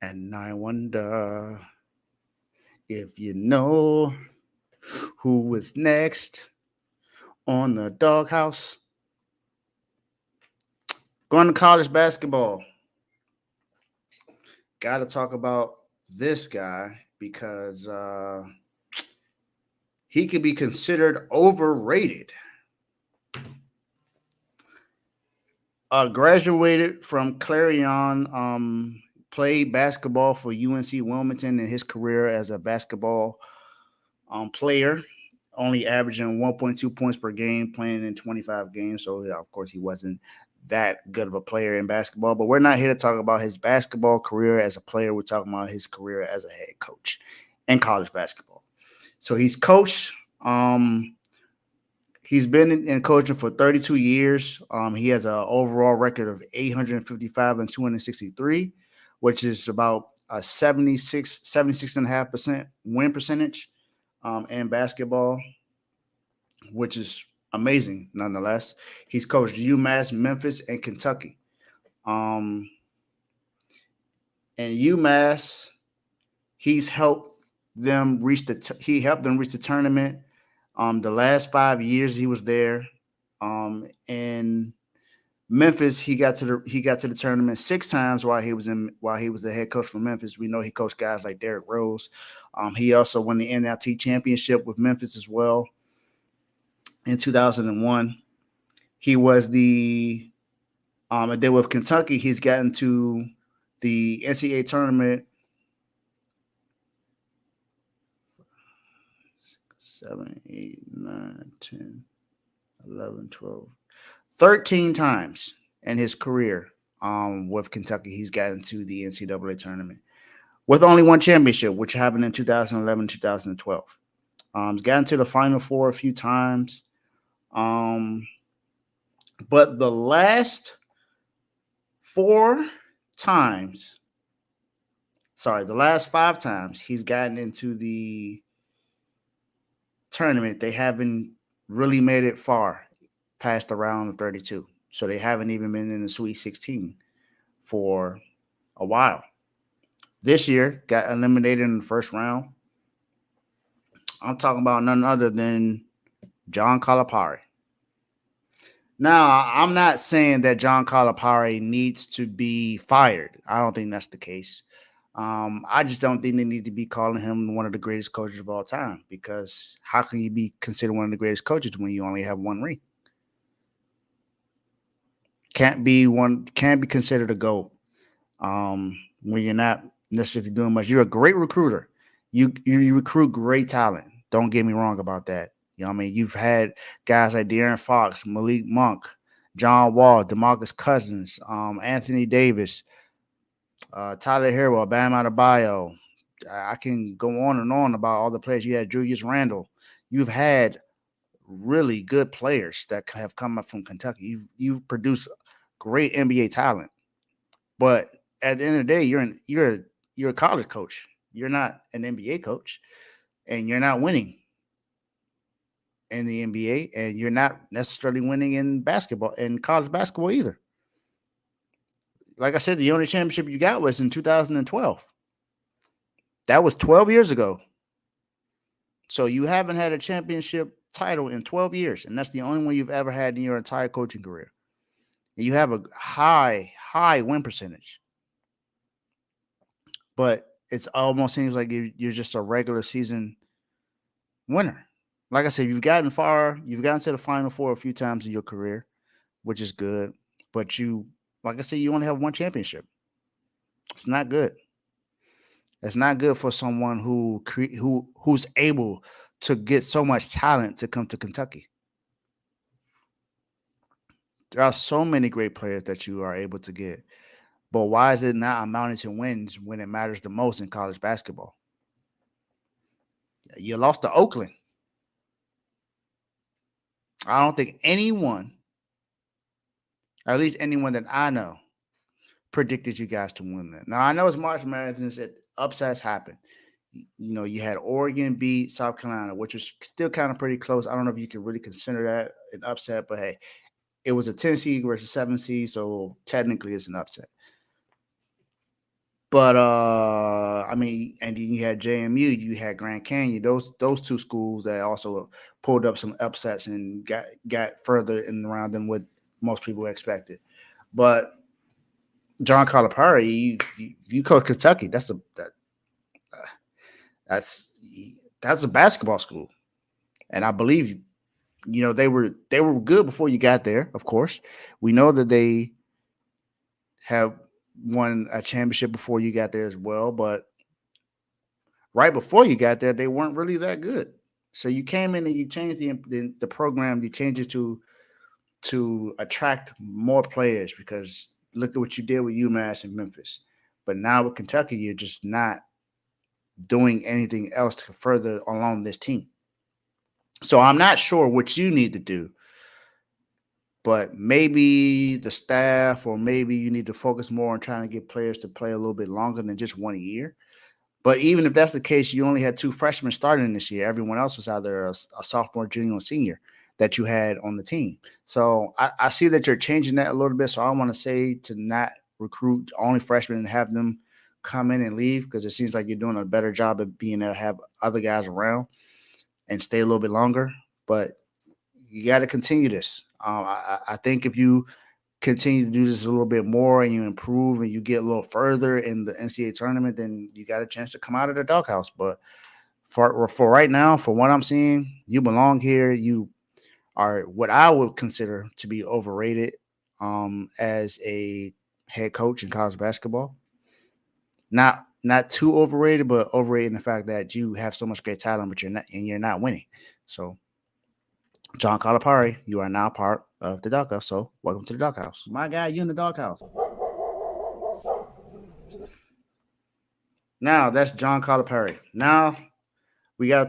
And I wonder if you know who was next on the doghouse. Going to college basketball. Got to talk about this guy because he could be considered overrated. Graduated from Clarion, played basketball for UNC Wilmington in his career as a basketball player, only averaging 1.2 points per game, playing in 25 games. So, yeah, of course, he wasn't that good of a player in basketball. But we're not here to talk about his basketball career as a player. We're talking about his career as a head coach in college basketball. So he's coached. He's been in coaching for 32 years. He has an overall record of 855 and 263, which is about a 76.5% win percentage in basketball, which is amazing nonetheless. He's coached UMass, Memphis, and Kentucky. Um, and UMass, he's helped he helped them reach the tournament. The last 5 years he was there. In Memphis, he got to the tournament 6 times while he was the head coach for Memphis. We know he coached guys like Derrick Rose. He also won the NLT championship with Memphis as well in 2001. He was and then with Kentucky, he's gotten to the NCAA tournament 7, 8, 9, 10, 11, 12, 13 times in his career with Kentucky. He's gotten to the NCAA tournament with only one championship, which happened in 2011, 2012. He's gotten to the Final Four a few times. But the last 4 times, the last 5 times he's gotten into the tournament, they haven't really made it far past the round of 32. So they haven't even been in the Sweet 16 for a while. This year, got eliminated in the first round. I'm talking about none other than John Calipari. Now, I'm not saying that John Calipari needs to be fired. I don't think that's the case. I just don't think they need to be calling him one of the greatest coaches of all time, because how can you be considered one of the greatest coaches when you only have one ring? Can't be considered a GOAT when you're not necessarily doing much. You're a great recruiter. You recruit great talent. Don't get me wrong about that. You know what I mean? You've had guys like De'Aaron Fox, Malik Monk, John Wall, DeMarcus Cousins, Anthony Davis, Tyler Hero, Bam Adebayo. I can go on and on about all the players. You had Julius Randle. You've had really good players that have come up from Kentucky. You produce great NBA talent, but at the end of the day, you're a college coach. You're not an NBA coach, and you're not winning in the NBA, and you're not necessarily winning in college basketball either. Like I said, the only championship you got was in 2012. That was 12 years ago. So you haven't had a championship title in 12 years, and that's the only one you've ever had in your entire coaching career. And you have a high win percentage, but it almost seems like you're just a regular season winner. Like I said, you've gotten far. You've gotten to the Final Four a few times in your career, which is good. But like I said, you only have one championship. It's not good. It's not good for someone who's able to get so much talent to come to Kentucky. There are so many great players that you are able to get, but why is it not amounting to wins when it matters the most in college basketball? You lost to Oakland. I don't think anyone, at least anyone that I know, predicted you guys to win that. Now I know it's March Madness and said upsets happen. You know, you had Oregon beat South Carolina, which was still kind of pretty close. I don't know if you could really consider that an upset, but hey, it was a 10 seed versus 7 seed, so technically it's an upset. But I mean, and then you had JMU, you had Grand Canyon, those two schools that also pulled up some upsets and got further in the round than what most people expected. But John Calipari, you coach Kentucky. That's that's a basketball school, and I believe they were good before you got there. Of course, we know that they have won a championship before you got there as well, but right before you got there, they weren't really that good. So you came in and you changed the program. You changed it to attract more players because look at what you did with UMass and Memphis. But now with Kentucky, you're just not doing anything else to further along this team. So I'm not sure what you need to do, but maybe the staff or maybe you need to focus more on trying to get players to play a little bit longer than just 1 year. But even if that's the case, you only had two freshmen starting this year. Everyone else was either a sophomore, junior, or senior that you had on the team. So I see that you're changing that a little bit. So I want to say to not recruit only freshmen and have them come in and leave because it seems like you're doing a better job of being able to have other guys around and stay a little bit longer. But you got to continue this. I think if you continue to do this a little bit more and you improve and you get a little further in the NCAA tournament, then you got a chance to come out of the doghouse. But for right now, for what I'm seeing, you belong here. You are what I would consider to be overrated as a head coach in college basketball. Not too overrated, but overrated in the fact that you have so much great talent, but you're not winning. So John Calipari, you are now part of the doghouse. So welcome to the doghouse. My guy, you in the doghouse. Now that's John Calipari. Now we got to